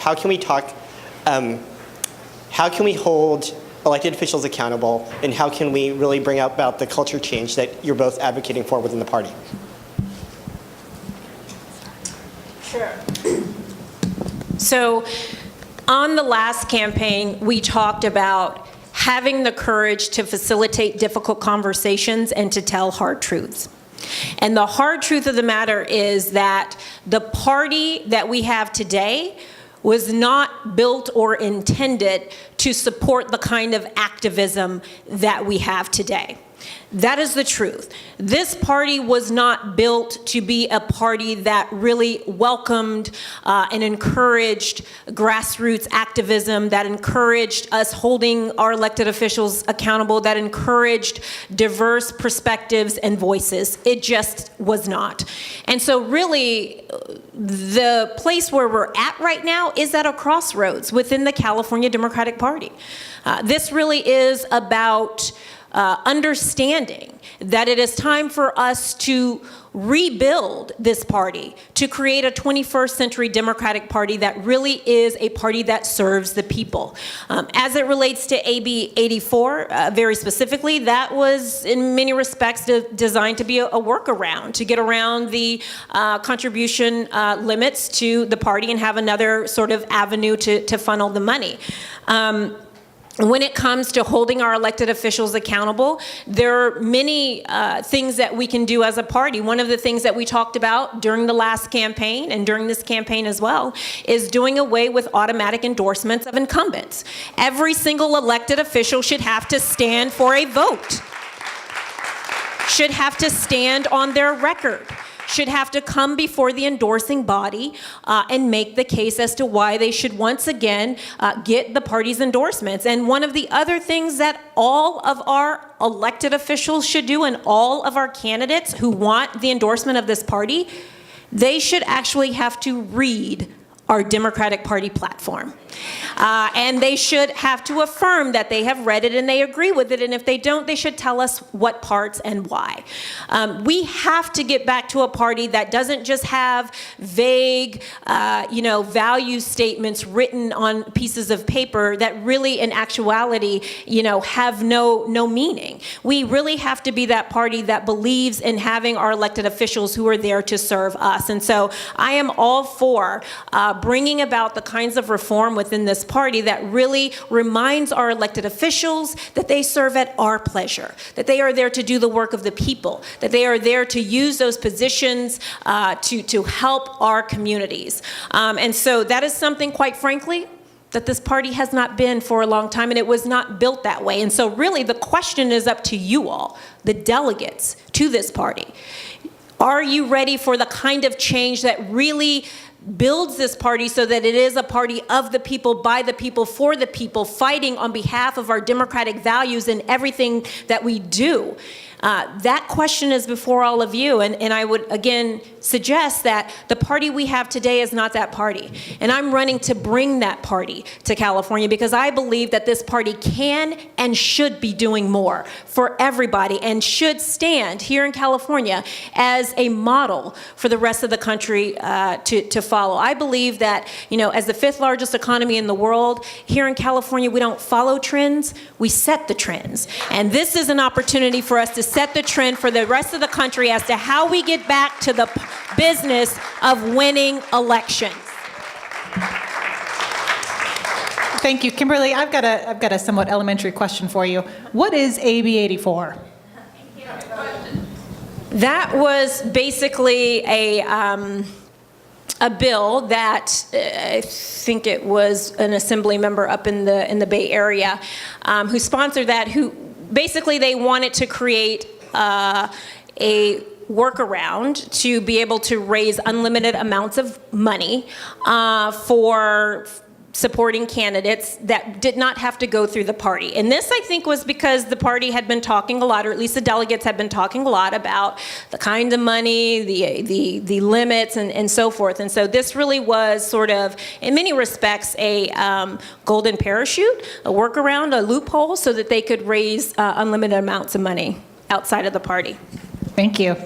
how can we talk, how can we hold elected officials accountable, and how can we really bring about the culture change that you're both advocating for within the party? Sure. So on the last campaign, we talked about having the courage to facilitate difficult conversations and to tell hard truths. And the hard truth of the matter is that the party that we have today was not built or intended to support the kind of activism that we have today. That is the truth. This party was not built to be a party that really welcomed and encouraged grassroots activism, that encouraged us holding our elected officials accountable, that encouraged diverse perspectives and voices. It just was not. And so really, the place where we're at right now is at a crossroads within the California Democratic Party. This really is about understanding that it is time for us to rebuild this party, to create a 21st century Democratic Party that really is a party that serves the people. As it relates to AB84, very specifically, that was in many respects designed to be a workaround, to get around the contribution limits to the party and have another sort of avenue to funnel the money. When it comes to holding our elected officials accountable, there are many things that we can do as a party. One of the things that we talked about during the last campaign and during this campaign as well is doing away with automatic endorsements of incumbents. Every single elected official should have to stand for a vote, should have to stand on their record, should have to come before the endorsing body and make the case as to why they should once again get the party's endorsements. And one of the other things that all of our elected officials should do, and all of our candidates who want the endorsement of this party, they should actually have to read our Democratic Party platform. And they should have to affirm that they have read it and they agree with it. And if they don't, they should tell us what parts and why. We have to get back to a party that doesn't just have vague, value statements written on pieces of paper that really, in actuality, have no meaning. We really have to be that party that believes in having our elected officials who are there to serve us. And so I am all for bringing about the kinds of reform within this party that really reminds our elected officials that they serve at our pleasure, that they are there to do the work of the people, that they are there to use those positions to help our communities. And so that is something, quite frankly, that this party has not been for a long time, and it was not built that way. And so really the question is up to you all, the delegates to this party. Are you ready for the kind of change that really builds this party so that it is a party of the people, by the people, for the people, fighting on behalf of our democratic values in everything that we do? That question is before all of you, and I would again suggest that the party we have today is not that party. And I'm running to bring that party to California because I believe that this party can and should be doing more for everybody and should stand here in California as a model for the rest of the country to follow. I believe that, as the 5th largest economy in the world, here in California, we don't follow trends, we set the trends. And this is an opportunity for us to set the trend for the rest of the country as to how we get back to the business of winning elections. Thank you, Kimberly. I've got a somewhat elementary question for you. What is AB84? That was basically a bill that I think it was an assembly member up in the Bay Area who sponsored that, who basically they wanted to create a workaround to be able to raise unlimited amounts of money for supporting candidates that did not have to go through the party. And this, I think, was because the party had been talking a lot, or at least the delegates had been talking a lot about the kind of money, the limits, and so forth. And so this really was sort of, in many respects, a golden parachute, a workaround, a loophole, so that they could raise unlimited amounts of money outside of the party. Thank you.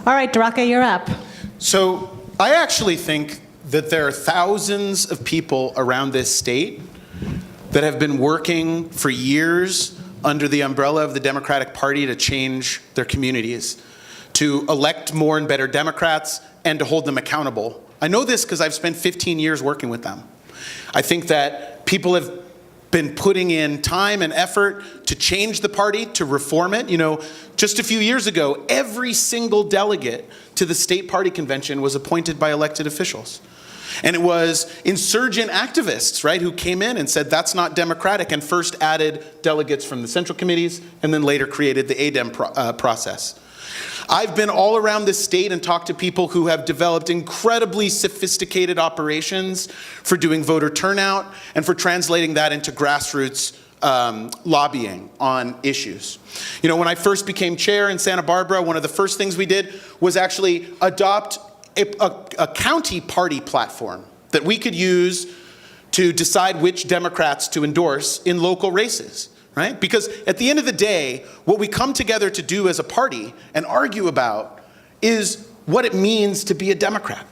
All right, Draka, you're up. So I actually think that there are thousands of people around this state that have been working for years under the umbrella of the Democratic Party to change their communities, to elect more and better Democrats, and to hold them accountable. I know this because I've spent 15 years working with them. I think that people have been putting in time and effort to change the party, to reform it. You know, just a few years ago, every single delegate to the state party convention was appointed by elected officials. And it was insurgent activists, right, who came in and said that's not democratic, and first added delegates from the central committees and then later created the ADEM process. I've been all around this state and talked to people who have developed incredibly sophisticated operations for doing voter turnout and for translating that into grassroots lobbying on issues. You know, when I first became chair in Santa Barbara, one of the first things we did was actually adopt a county party platform that we could use to decide which Democrats to endorse in local races. Right? Because at the end of the day, what we come together to do as a party and argue about is what it means to be a Democrat.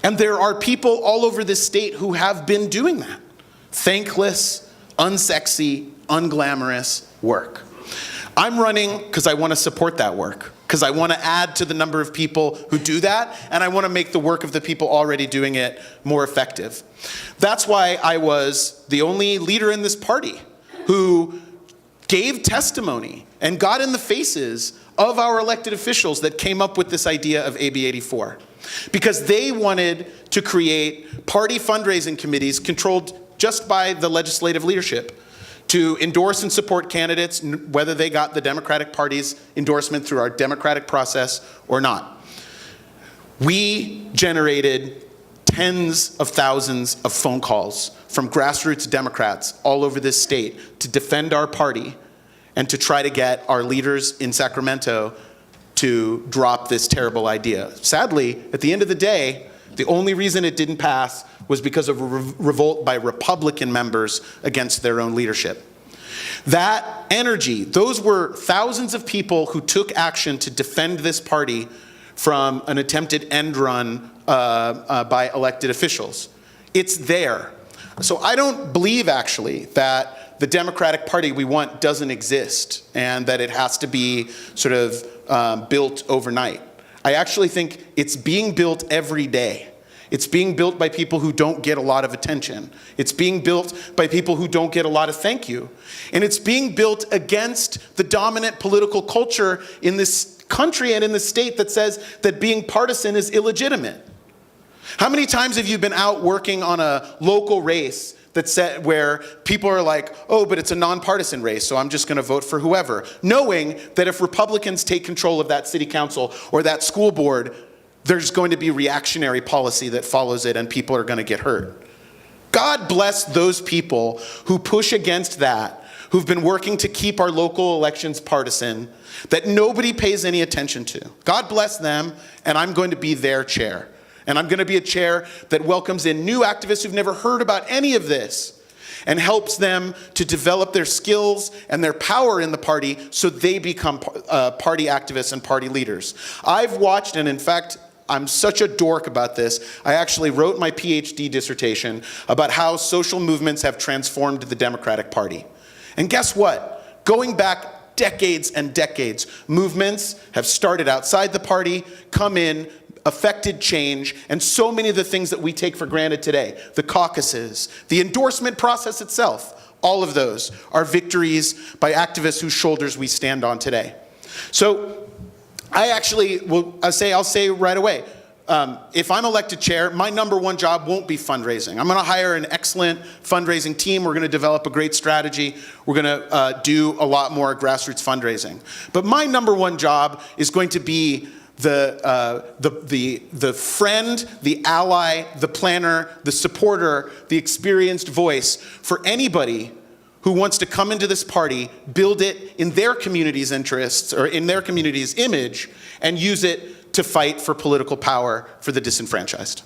And there are people all over this state who have been doing that. Thankless, unsexy, unglamorous work. I'm running because I want to support that work, because I want to add to the number of people who do that, and I want to make the work of the people already doing it more effective. That's why I was the only leader in this party who gave testimony and got in the faces of our elected officials that came up with this idea of AB84. Because they wanted to create party fundraising committees controlled just by the legislative leadership to endorse and support candidates, whether they got the Democratic Party's endorsement through our democratic process or not. We generated tens of thousands of phone calls from grassroots Democrats all over this state to defend our party and to try to get our leaders in Sacramento to drop this terrible idea. Sadly, at the end of the day, the only reason it didn't pass was because of a revolt by Republican members against their own leadership. That energy, those were thousands of people who took action to defend this party from an attempted end run by elected officials. It's there. So I don't believe, actually, that the Democratic Party we want doesn't exist and that it has to be sort of built overnight. I actually think it's being built every day. It's being built by people who don't get a lot of attention. It's being built by people who don't get a lot of thank you. And it's being built against the dominant political culture in this country and in the state that says that being partisan is illegitimate. How many times have you been out working on a local race where people are like, oh, but it's a nonpartisan race, so I'm just going to vote for whoever, knowing that if Republicans take control of that city council or that school board, there's going to be reactionary policy that follows it and people are going to get hurt. God bless those people who push against that, who've been working to keep our local elections partisan, that nobody pays any attention to. God bless them, and I'm going to be their chair. And I'm going to be a chair that welcomes in new activists who've never heard about any of this and helps them to develop their skills and their power in the party so they become party activists and party leaders. I've watched, and in fact, I'm such a dork about this, I actually wrote my PhD dissertation about how social movements have transformed the Democratic Party. And guess what? Going back decades and decades, movements have started outside the party, come in, affected change, and so many of the things that we take for granted today, the caucuses, the endorsement process itself, all of those are victories by activists whose shoulders we stand on today. So I actually I'll say right away, if I'm elected chair, my number one job won't be fundraising. I'm going to hire an excellent fundraising team. We're going to develop a great strategy. We're going to do a lot more grassroots fundraising. But my number one job is going to be the friend, the ally, the planner, the supporter, the experienced voice for anybody who wants to come into this party, build it in their community's interests or in their community's image, and use it to fight for political power for the disenfranchised.